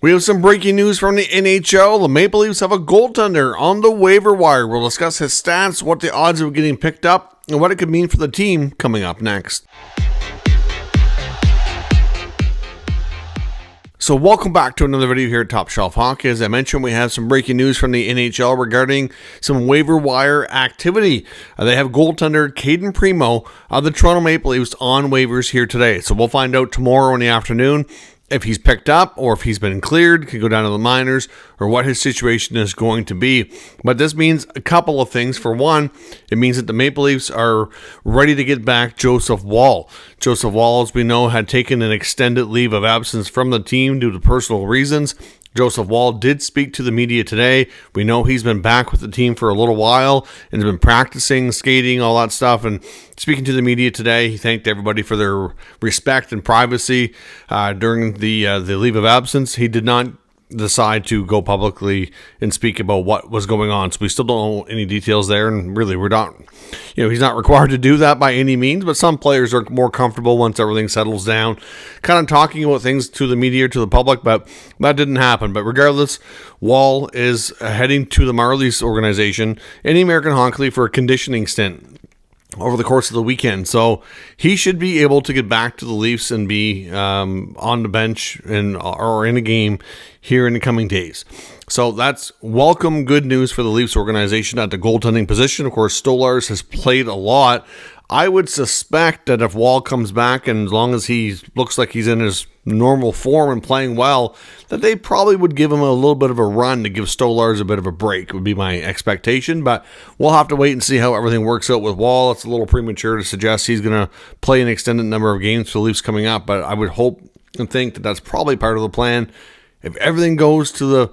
We have some breaking news from the NHL. The Maple Leafs have a goaltender on the waiver wire. We'll discuss his stats, what the odds of getting picked up, and what it could mean for the team coming up next. So welcome back to another video here at Top Shelf Hockey. As I mentioned, we have some breaking news from the NHL regarding some waiver wire activity. They have goaltender Cayden Primeau of the Toronto Maple Leafs on waivers here today. So we'll find out tomorrow in the afternoon if he's picked up or if he's been cleared, could go down to the minors, or what his situation is going to be. But this means a couple of things. For one, it means that the Maple Leafs are ready to get back Joseph Woll. Joseph Woll, as we know, had taken an extended leave of absence from the team due to personal reasons. Joseph Woll did speak to the media today. We know he's been back with the team for a little while and has been practicing, skating, all that stuff. And speaking to the media today, he thanked everybody for their respect and privacy during the leave of absence. He did not decide to go publicly and speak about what was going on. So we still don't know any details there. And really, we're not, he's not required to do that by any means, but some players are more comfortable once everything settles down, kind of talking about things to the media, to the public, but that didn't happen. But regardless, Woll is heading to the Marlies organization in the American Hockey League for a conditioning stint over the course of the weekend. So he should be able to get back to the Leafs and be on the bench or in a game here in the coming days. So that's welcome good news for the Leafs organization at the goaltending position. Of course, Stolarz has played a lot. I would suspect that if Woll comes back, and as long as he looks like he's in his normal form and playing well, that they probably would give him a little bit of a run to give Stolarz a bit of a break, would be my expectation. But we'll have to wait and see how everything works out with Woll. It's a little premature to suggest he's going to play an extended number of games for the Leafs coming up, but I would hope and think that that's probably part of the plan if everything goes to the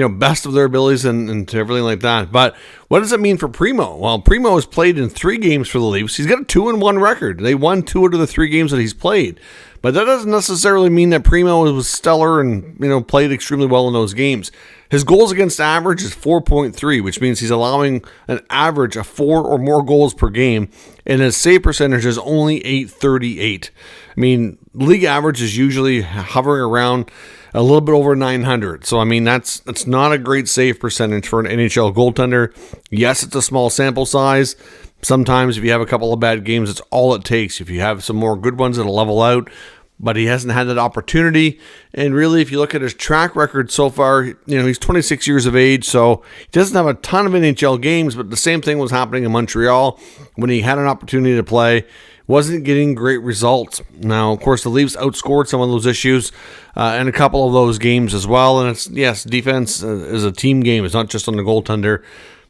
best of their abilities and to everything like that. But what does it mean for Primeau? Well, Primeau has played in 3 games for the Leafs. He's got a 2-1 record. They won 2 out of the 3 games that he's played. But that doesn't necessarily mean that Primeau was stellar and played extremely well in those games. His goals against average is 4.3, which means he's allowing an average of 4 or more goals per game, and his save percentage is only .838. I mean, league average is usually hovering around a little bit over 900. So, I mean, that's not a great save percentage for an NHL goaltender. Yes, it's a small sample size. Sometimes if you have a couple of bad games, it's all it takes. If you have some more good ones, it'll level out. But he hasn't had that opportunity. And really, if you look at his track record so far, he's 26 years of age, so he doesn't have a ton of NHL games, but the same thing was happening in Montreal when he had an opportunity to play. Wasn't getting great results. Now, of course, the Leafs outscored some of those issues in a couple of those games as well. And defense is a team game. It's not just on the goaltender.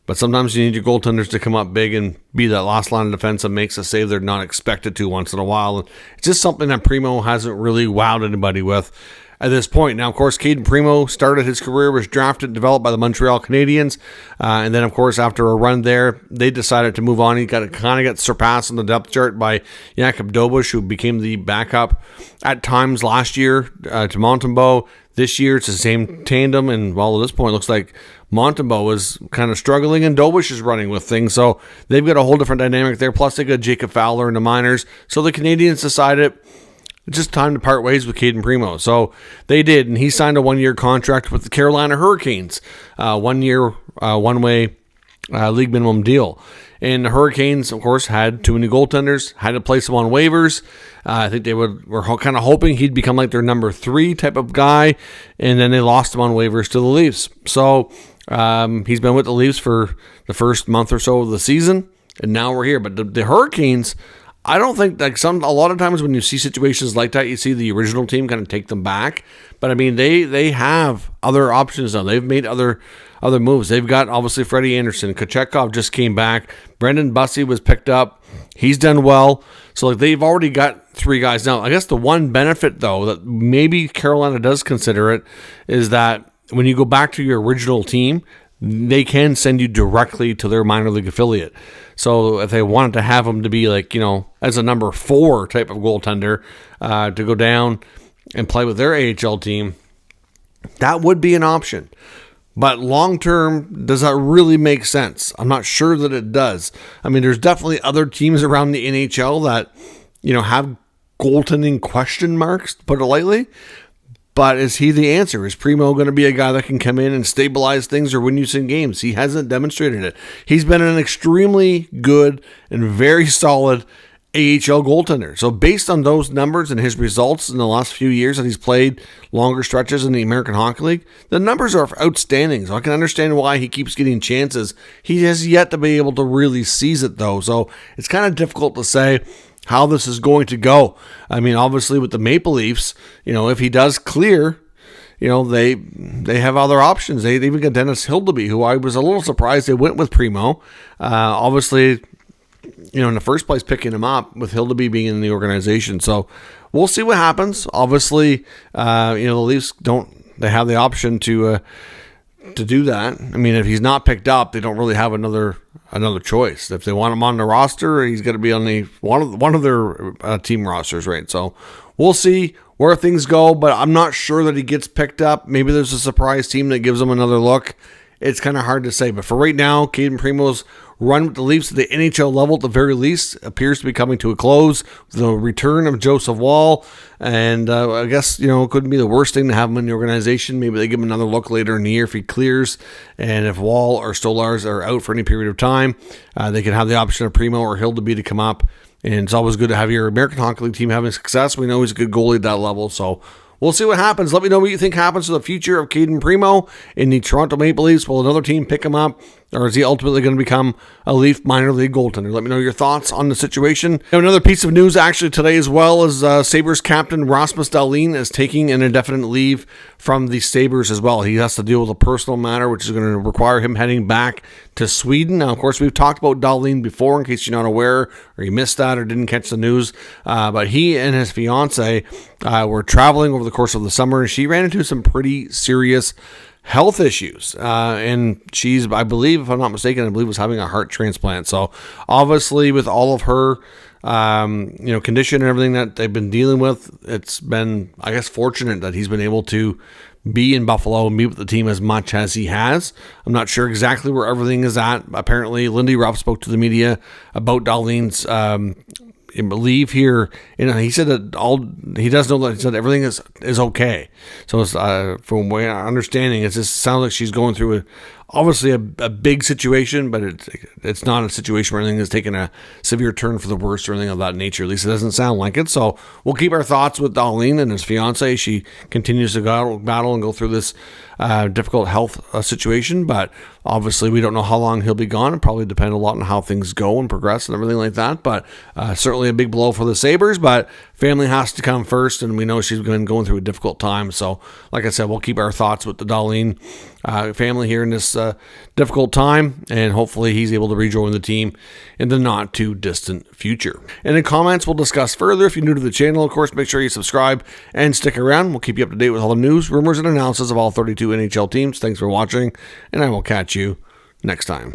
But sometimes you need your goaltenders to come up big and be that last line of defense that makes a save they're not expected to once in a while. And it's just something that Primeau hasn't really wowed anybody with at this point. Now, of course, Cayden Primeau started his career, was drafted and developed by the Montreal Canadiens. And then, of course, after a run there, they decided to move on. He kind of got surpassed on the depth chart by Jakub Dobeš, who became the backup at times last year to Montembeault. This year, it's the same tandem. And, well, at this point, it looks like Montembeault is kind of struggling and Dobeš is running with things. So they've got a whole different dynamic there. Plus, they got Jacob Fowler in the minors. So the Canadiens decided it's just time to part ways with Cayden Primeau. So they did, and he signed a 1-year contract with the Carolina Hurricanes. 1 year, one-way league minimum deal. And the Hurricanes, of course, had too many goaltenders, had to place him on waivers. I think they were kind of hoping he'd become like their number 3 type of guy, and then they lost him on waivers to the Leafs. So he's been with the Leafs for the first month or so of the season, and now we're here. But the Hurricanes, I don't think a lot of times when you see situations like that, you see the original team kind of take them back. But I mean, they have other options now. They've made other moves. They've got obviously Freddie Anderson. Kochetkov just came back. Brendan Bussey was picked up. He's done well. So they've already got 3 guys now. I guess the one benefit though that maybe Carolina does consider it is that when you go back to your original team, they can send you directly to their minor league affiliate. So if they wanted to have him to be as a number 4 type of goaltender to go down and play with their AHL team, that would be an option. But long-term, does that really make sense? I'm not sure that it does. I mean, there's definitely other teams around the NHL that, have goaltending question marks, to put it lightly. But is he the answer? Is Primo going to be a guy that can come in and stabilize things or win you some games? He hasn't demonstrated it. He's been an extremely good and very solid AHL goaltender. So based on those numbers and his results in the last few years that he's played longer stretches in the American Hockey League, the numbers are outstanding. So I can understand why he keeps getting chances. He has yet to be able to really seize it, though. So it's kind of difficult to say how this is going to go. I mean, obviously with the Maple Leafs, if he does clear, they have other options. They even got Dennis Hildeby, who I was a little surprised they went with Primo. Obviously, in the first place, picking him up with Hildeby being in the organization. So we'll see what happens. Obviously, the Leafs they have the option to do that. I mean, if he's not picked up, they don't really have another choice. If they want him on the roster, he's going to be on one of their team rosters, right? So we'll see where things go, but I'm not sure that he gets picked up. Maybe there's a surprise team that gives him another look. It's kind of hard to say, but for right now, Cayden Primo's run with the Leafs at the NHL level, at the very least, appears to be coming to a close. The return of Joseph Woll, and I guess, it couldn't be the worst thing to have him in the organization. Maybe they give him another look later in the year if he clears, and if Woll or Stolarz are out for any period of time, they can have the option of Primo or Hildeby to come up, and it's always good to have your American Hockey League team having success. We know he's a good goalie at that level, so we'll see what happens. Let me know what you think happens to the future of Cayden Primo in the Toronto Maple Leafs. Will another team pick him up, or is he ultimately going to become a Leaf minor league goaltender? Let me know your thoughts on the situation. Another piece of news actually today as well is Sabres captain Waivers Dahlin is taking an indefinite leave from the Sabres as well. He has to deal with a personal matter, which is going to require him heading back to Sweden. Now, of course, we've talked about Dahlin before, in case you're not aware or you missed that or didn't catch the news. But he and his fiance were traveling over the course of the summer, and she ran into some pretty serious health issues. And she's, I believe, if I'm not mistaken, was having a heart transplant. So obviously with all of her, condition and everything that they've been dealing with, it's been, I guess, fortunate that he's been able to be in Buffalo and meet with the team as much as he has. I'm not sure exactly where everything is at. Apparently, Lindy Ruff spoke to the media about Dahlin's leave here. He said that he does know that he said everything is okay. So it's, from my understanding, it just sounds like she's going through obviously a big situation, but it's not a situation where anything is taking a severe turn for the worse or anything of that nature. At least it doesn't sound like it. So we'll keep our thoughts with Dahlin and his fiance. She continues to battle and go through this difficult health situation, but obviously we don't know how long he'll be gone. It probably depend a lot on how things go and progress and everything like that, but certainly a big blow for the Sabres, but family has to come first, and we know she's been going through a difficult time. So like I said, we'll keep our thoughts with the Dahlin family here in this difficult time, and hopefully he's able to rejoin the team in the not too distant future. In the comments, we'll discuss further. If you're new to the channel, of course, make sure you subscribe and stick around. We'll keep you up to date with all the news, rumors, and analysis of all 32 NHL teams. Thanks for watching, and I will catch you next time.